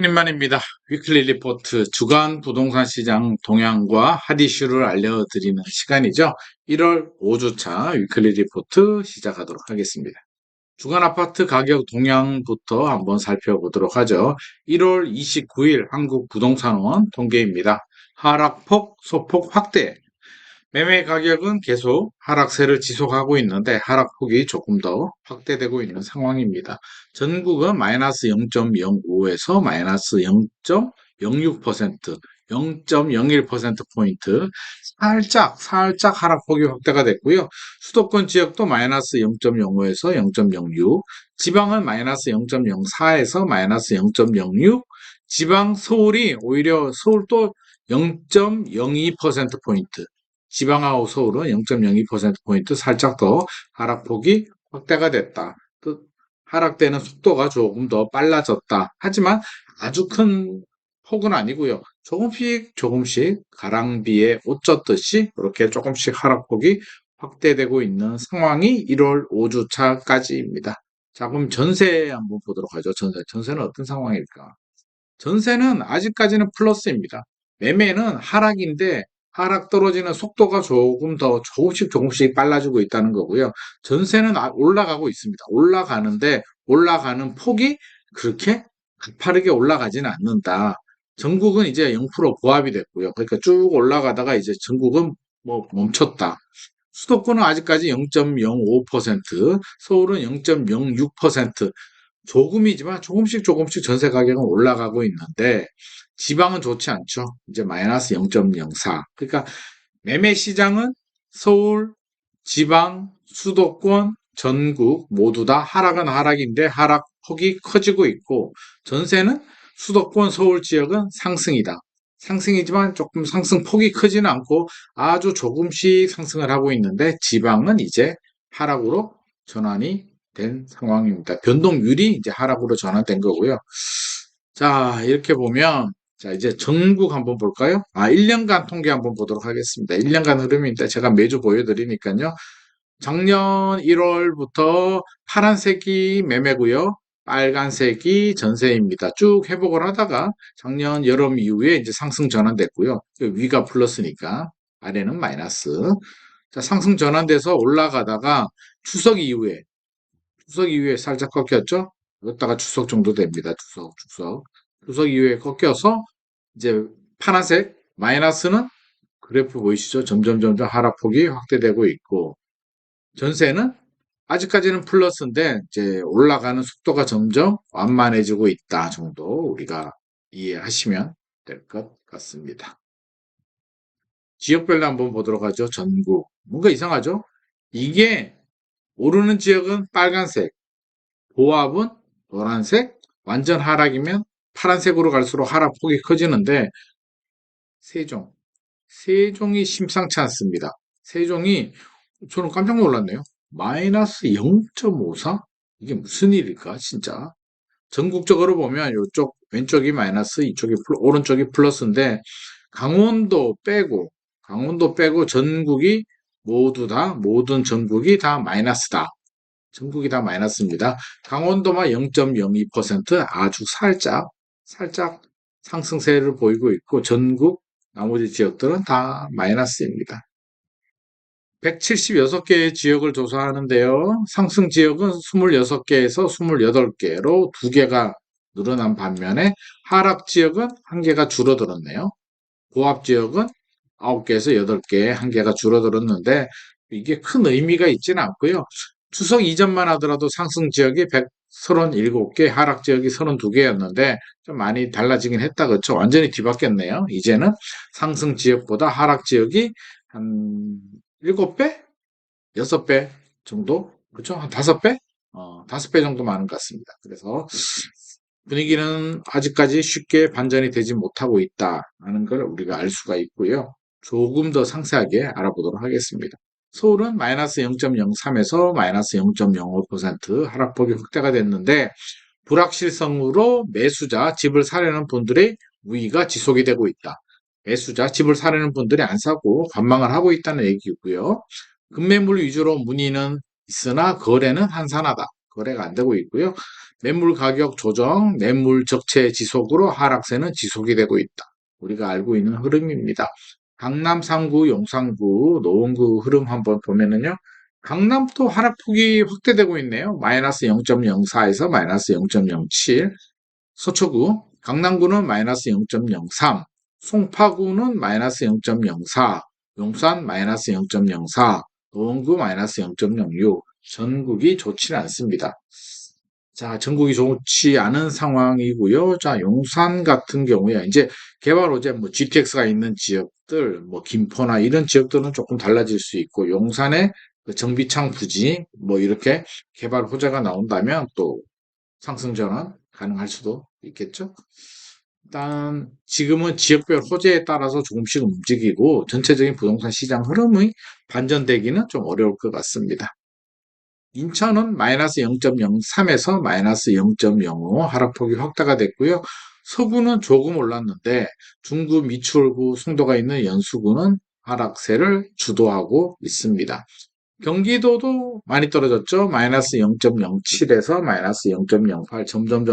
님만입니다. 위클리 리포트 주간 부동산 시장 동향과 핫 이슈를 알려드리는 시간이죠. 1월 5주차 위클리 리포트 시작하도록 하겠습니다. 주간 아파트 가격 동향부터 한번 살펴보도록 하죠. 1월 29일 한국부동산원 통계입니다. 하락폭, 소폭 확대. 매매 가격은 계속 하락세를 지속하고 있는데 하락폭이 조금 더 확대되고 있는 상황입니다. 전국은 마이너스 0.05에서 마이너스 0.06%, 0.01%포인트 살짝 하락폭이 확대가 됐고요. 수도권 지역도 마이너스 0.05에서 0.06, 지방은 마이너스 0.04에서 마이너스 0.06, 지방 서울이 오히려 서울도 0.02%포인트, 지방하고 서울은 0.02%포인트 살짝 더 하락폭이 확대가 됐다. 또 하락되는 속도가 조금 더 빨라졌다. 하지만 아주 큰 폭은 아니고요. 조금씩 가랑비에 옷 젖듯이 이렇게 조금씩 하락폭이 확대되고 있는 상황이 1월 5주차까지입니다. 자, 그럼 전세 한번 보도록 하죠. 전세는 어떤 상황일까? 전세는 아직까지는 플러스입니다. 매매는 하락인데 하락 떨어지는 속도가 조금 더 조금씩 빨라지고 있다는 거고요. 전세는 올라가고 있습니다. 올라가는데 올라가는 폭이 그렇게 가파르게 올라가지는 않는다. 전국은 이제 0% 보합이 됐고요. 그러니까 쭉 올라가다가 이제 전국은 뭐 멈췄다. 수도권은 아직까지 0.05%, 서울은 0.06%, 조금이지만 조금씩 전세 가격은 올라가고 있는데 지방은 좋지 않죠. 이제 마이너스 0.04. 그러니까 매매 시장은 서울, 지방, 수도권, 전국 모두 다 하락은 하락인데 하락폭이 커지고 있고 전세는 수도권, 서울 지역은 상승이다. 상승이지만 조금 상승폭이 크지는 않고 아주 조금씩 상승을 하고 있는데 지방은 이제 하락으로 전환이 된 상황입니다. 변동률이 이제 하락으로 전환된 거고요. 자, 이렇게 보면 자, 이제 전국 한번 볼까요? 1년간 통계 한번 보도록 하겠습니다. 1년간 흐름인데 제가 매주 보여드리니까요. 작년 1월부터 파란색이 매매고요. 빨간색이 전세입니다. 쭉 회복을 하다가 작년 여름 이후에 이제 상승 전환됐고요. 위가 플러스니까 아래는 마이너스. 자, 상승 전환돼서 올라가다가 추석 이후에 살짝 꺾였죠? 이었다가 추석 정도 됩니다. 추석 이후에 꺾여서 이제 파란색 마이너스는 그래프 보이시죠? 점점 하락폭이 확대되고 있고 전세는 아직까지는 플러스인데 이제 올라가는 속도가 점점 완만해지고 있다 정도 우리가 이해하시면 될 것 같습니다. 지역별로 한번 보도록 하죠. 전국. 뭔가 이상하죠? 이게 오르는 지역은 빨간색, 보합은 노란색, 완전 하락이면 파란색으로 갈수록 하락폭이 커지는데 세종, 세종이 심상치 않습니다. 세종이 저는 깜짝 놀랐네요. 마이너스 0.54? 이게 무슨 일일까 진짜. 전국적으로 보면 이쪽 왼쪽이 마이너스, 오른쪽이 플러스인데 강원도 빼고 전국이 모든 전국이 다 마이너스다. 전국이 다 마이너스입니다. 강원도만 0.02% 아주 살짝 상승세를 보이고 있고 전국 나머지 지역들은 다 마이너스입니다. 176개의 지역을 조사하는데요. 상승 지역은 26개에서 28개로 2개가 늘어난 반면에 하락 지역은 1개가 줄어들었네요. 고압 지역은 9개에서 8개, 1개가 줄어들었는데 이게 큰 의미가 있지는 않고요. 추석 이전만 하더라도 상승 지역이 137개, 하락 지역이 32개였는데 좀 많이 달라지긴 했다. 그렇죠? 완전히 뒤바뀌었네요. 이제는 상승 지역보다 하락 지역이 한 7배? 6배 정도? 그렇죠? 한 5배? 5배 정도 많은 것 같습니다. 그래서 분위기는 아직까지 쉽게 반전이 되지 못하고 있다는 걸 우리가 알 수가 있고요. 조금 더 상세하게 알아보도록 하겠습니다. 서울은 마이너스 0.03에서 마이너스 0.05% 하락폭이 확대가 됐는데 불확실성으로 매수자, 집을 사려는 분들의 우위가 지속이 되고 있다. 매수자, 집을 사려는 분들이 안 사고 관망을 하고 있다는 얘기고요. 급매물 위주로 문의는 있으나 거래는 한산하다. 거래가 안 되고 있고요. 매물 가격 조정, 매물 적체 지속으로 하락세는 지속이 되고 있다. 우리가 알고 있는 흐름입니다. 강남 3구, 용산구, 노원구 흐름 한번 보면은요. 강남도 하락폭이 확대되고 있네요. 마이너스 0.04에서 마이너스 0.07. 서초구, 강남구는 마이너스 0.03, 송파구는 마이너스 0.04, 용산 마이너스 0.04, 노원구 마이너스 0.06. 전국이 좋지는 않습니다. 자, 전국이 좋지 않은 상황이고요. 자, 용산 같은 경우에 이제 개발 호재 뭐 GTX가 있는 지역들, 뭐 김포나 이런 지역들은 조금 달라질 수 있고 용산의 그 정비창 부지 뭐 이렇게 개발 호재가 나온다면 또 상승 전환 가능할 수도 있겠죠. 일단 지금은 지역별 호재에 따라서 조금씩 움직이고 전체적인 부동산 시장 흐름이 반전되기는 좀 어려울 것 같습니다. 인천은 마이너스 0.03에서 마이너스 0.05 하락폭이 확대가 됐고요. 서구는 조금 올랐는데 중구, 미추홀구, 송도가 있는 연수구는 하락세를 주도하고 있습니다. 경기도도 많이 떨어졌죠. 마이너스 0.07에서 마이너스 0.08 점점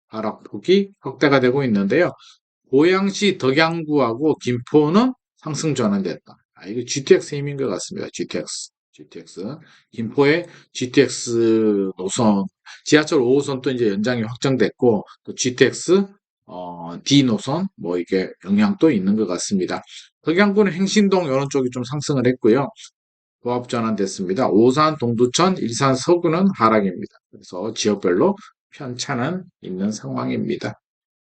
하락폭이 확대가 되고 있는데요. 고양시 덕양구하고 김포는 상승 전환됐다. 이거 GTX 힘인 것 같습니다. GTX. 김포의 GTX 노선, 지하철 5호선 또 이제 연장이 확정됐고, 또 GTX, D 노선, 뭐 이게 영향도 있는 것 같습니다. 덕양구는 행신동 이런 쪽이 좀 상승을 했고요. 조합 전환됐습니다. 오산, 동두천, 일산, 서구는 하락입니다. 그래서 지역별로 편차는 있는 상황입니다.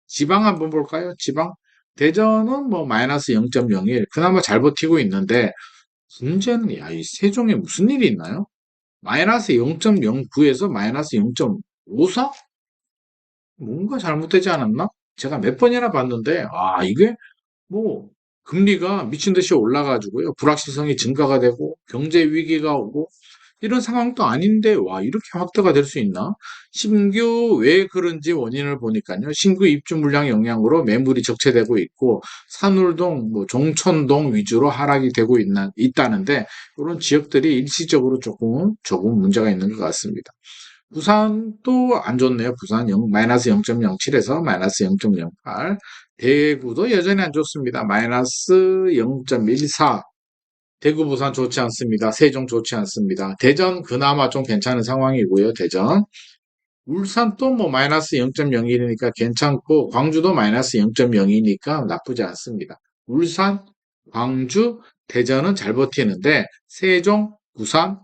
지방 한번 볼까요? 지방. 대전은 뭐 마이너스 0.01. 그나마 잘 버티고 있는데, 문제는, 야, 이 세종에 무슨 일이 있나요? 마이너스 0.09에서 마이너스 0.54? 뭔가 잘못되지 않았나? 제가 몇 번이나 봤는데, 이게 뭐 금리가 미친 듯이 올라가지고요. 불확실성이 증가가 되고 경제 위기가 오고 이런 상황도 아닌데 와 이렇게 확대가 될 수 있나? 신규 왜 그런지 원인을 보니까요. 신규 입주 물량 영향으로 매물이 적체되고 있고 산울동, 뭐 종천동 위주로 하락이 되고 있다는데 이런 지역들이 일시적으로 조금 문제가 있는 것 같습니다. 부산도 안 좋네요. 부산 마이너스 0.07에서 마이너스 0.08. 대구도 여전히 안 좋습니다. 마이너스 0.14. 대구, 부산 좋지 않습니다. 세종 좋지 않습니다. 대전 그나마 좀 괜찮은 상황이고요. 대전. 울산 또 뭐 마이너스 0.01이니까 괜찮고 광주도 마이너스 0.02니까 나쁘지 않습니다. 울산, 광주, 대전은 잘 버티는데 세종, 부산,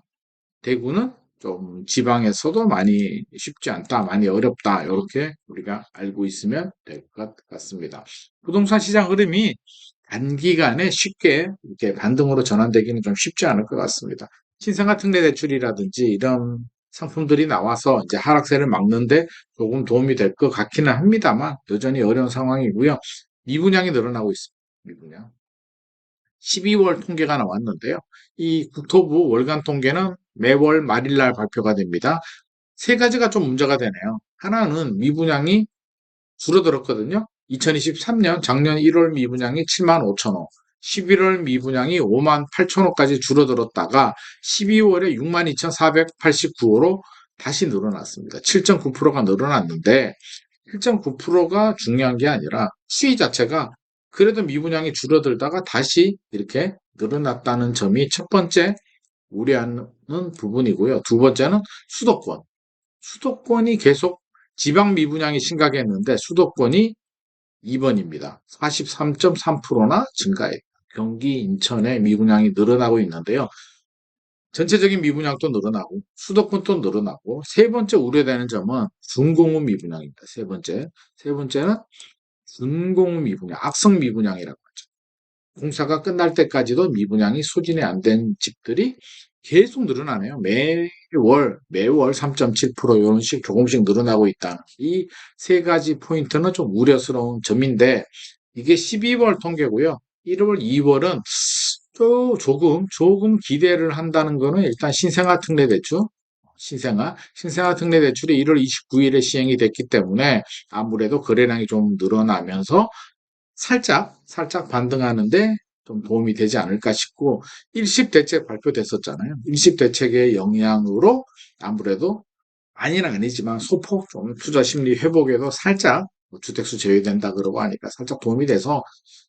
대구는 좀 지방에서도 많이 쉽지 않다, 많이 어렵다, 이렇게 우리가 알고 있으면 될 것 같습니다. 부동산 시장 흐름이 단기간에 쉽게 이렇게 반등으로 전환되기는 좀 쉽지 않을 것 같습니다. 신생아 특례 대출이라든지 이런 상품들이 나와서 이제 하락세를 막는데 조금 도움이 될 것 같기는 합니다만 여전히 어려운 상황이고요. 미분양이 늘어나고 있습니다. 미분양. 12월 통계가 나왔는데요. 이 국토부 월간 통계는 매월 말일날 발표가 됩니다. 세 가지가 좀 문제가 되네요. 하나는 미분양이 줄어들었거든요. 2023년 작년 1월 미분양이 7만 5천 호, 11월 미분양이 5만 8천 호까지 줄어들었다가 12월에 6만 2,489호로 다시 늘어났습니다. 7.9%가 늘어났는데 1.9%가 중요한 게 아니라 수위 자체가 그래도 미분양이 줄어들다가 다시 이렇게 늘어났다는 점이 첫 번째 우려하는 부분이고요. 두 번째는 수도권. 수도권이 계속 지방 미분양이 심각했는데 수도권이 2번입니다. 43.3%나 증가해. 경기, 인천의 미분양이 늘어나고 있는데요. 전체적인 미분양도 늘어나고 수도권도 늘어나고 세 번째 우려되는 점은 준공업 미분양입니다. 세 번째는 준공업 미분양, 악성 미분양이라고 하죠. 공사가 끝날 때까지도 미분양이 소진이 안 된 집들이 계속 늘어나네요. 매월 3.7% 이런 식 조금씩 늘어나고 있다. 이 세 가지 포인트는 좀 우려스러운 점인데 이게 12월 통계고요. 1월, 2월은 또 조금 기대를 한다는 거는 일단 신생아 특례 대출, 신생아 특례 대출이 1월 29일에 시행이 됐기 때문에 아무래도 거래량이 좀 늘어나면서 살짝 반등하는데 좀 도움이 되지 않을까 싶고, 일십 대책 발표됐었잖아요. 일십 대책의 영향으로 아무래도 많이는 아니지만 소폭 좀 투자 심리 회복에도 살짝 뭐 주택수 제외된다 그러고 하니까 살짝 도움이 돼서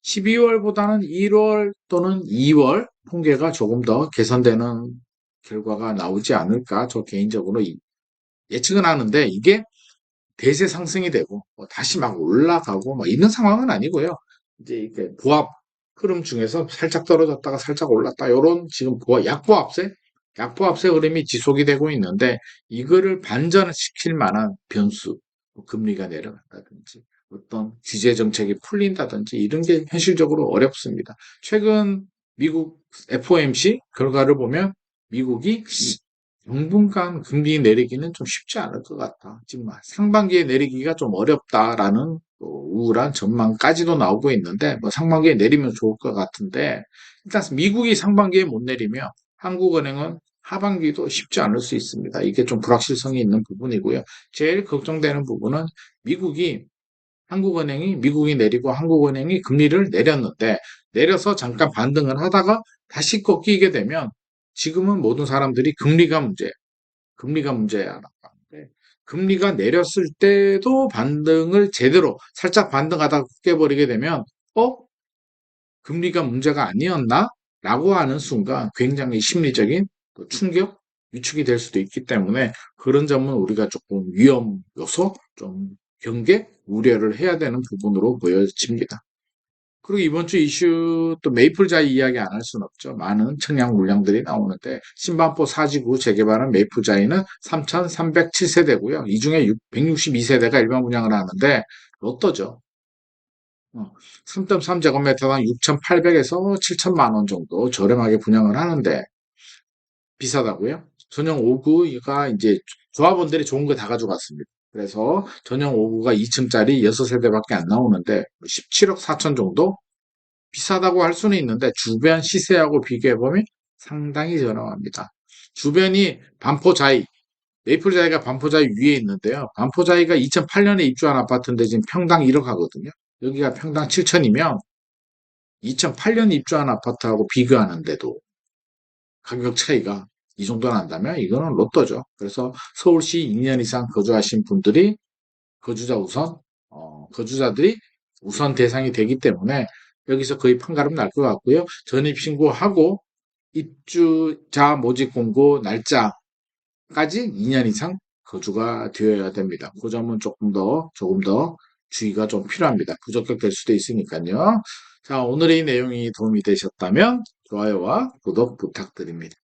12월보다는 1월 또는 2월 통계가 조금 더 개선되는 결과가 나오지 않을까 저 개인적으로 예측은 하는데 이게 대세 상승이 되고 뭐 다시 막 올라가고 뭐 있는 상황은 아니고요. 이제 이게 보합 흐름 중에서 살짝 떨어졌다가 살짝 올랐다. 요런 지금 약보합세 흐름이 지속이 되고 있는데 이거를 반전시킬 만한 변수, 뭐 금리가 내려간다든지 어떤 규제 정책이 풀린다든지 이런 게 현실적으로 어렵습니다. 최근 미국 FOMC 결과를 보면 미국이 당분간 금리 내리기는 좀 쉽지 않을 것 같다. 지금 상반기에 내리기가 좀 어렵다라는 우울한 전망까지도 나오고 있는데 뭐 상반기에 내리면 좋을 것 같은데 일단 미국이 상반기에 못 내리면 한국은행은 하반기도 쉽지 않을 수 있습니다. 이게 좀 불확실성이 있는 부분이고요. 제일 걱정되는 부분은 미국이 내리고 한국은행이 금리를 내렸는데 내려서 잠깐 반등을 하다가 다시 꺾이게 되면 지금은 모든 사람들이 금리가 문제야라고 하는데 금리가 내렸을 때도 반등을 제대로 살짝 반등하다가 깨버리게 되면 어? 금리가 문제가 아니었나? 라고 하는 순간 굉장히 심리적인 충격, 위축이 될 수도 있기 때문에 그런 점은 우리가 조금 위험 요소, 좀 경계, 우려를 해야 되는 부분으로 보여집니다. 그리고 이번 주 이슈 또 메이플자이 이야기 안 할 수는 없죠. 많은 청약 물량들이 나오는데 신반포 사지구 재개발한 메이플자이는 3,307세대고요. 이 중에 162세대가 일반 분양을 하는데 로또죠. 3.3제곱미터당 6,800에서 7천만 원 정도 저렴하게 분양을 하는데 비싸다고요? 전용 5구가 이제 조합원들이 좋은 거 다 가져갔습니다. 그래서 전용 5구가 2층짜리 6세대밖에 안 나오는데 17억 4천 정도? 비싸다고 할 수는 있는데 주변 시세하고 비교해보면 상당히 저렴합니다. 주변이 반포자이, 메이플자이가 반포자이 위에 있는데요. 반포자이가 2008년에 입주한 아파트인데 지금 평당 1억 하거든요. 여기가 평당 7천이면 2008년 입주한 아파트하고 비교하는데도 가격 차이가 이 정도 난다면 이거는 로또죠. 그래서 서울시 2년 이상 거주하신 분들이 거주자들이 우선 대상이 되기 때문에 여기서 거의 판가름 날 것 같고요. 전입신고하고 입주자 모집 공고 날짜까지 2년 이상 거주가 되어야 됩니다. 그 점은 조금 더 주의가 좀 필요합니다. 부적격될 수도 있으니까요. 자, 오늘의 내용이 도움이 되셨다면 좋아요와 구독 부탁드립니다.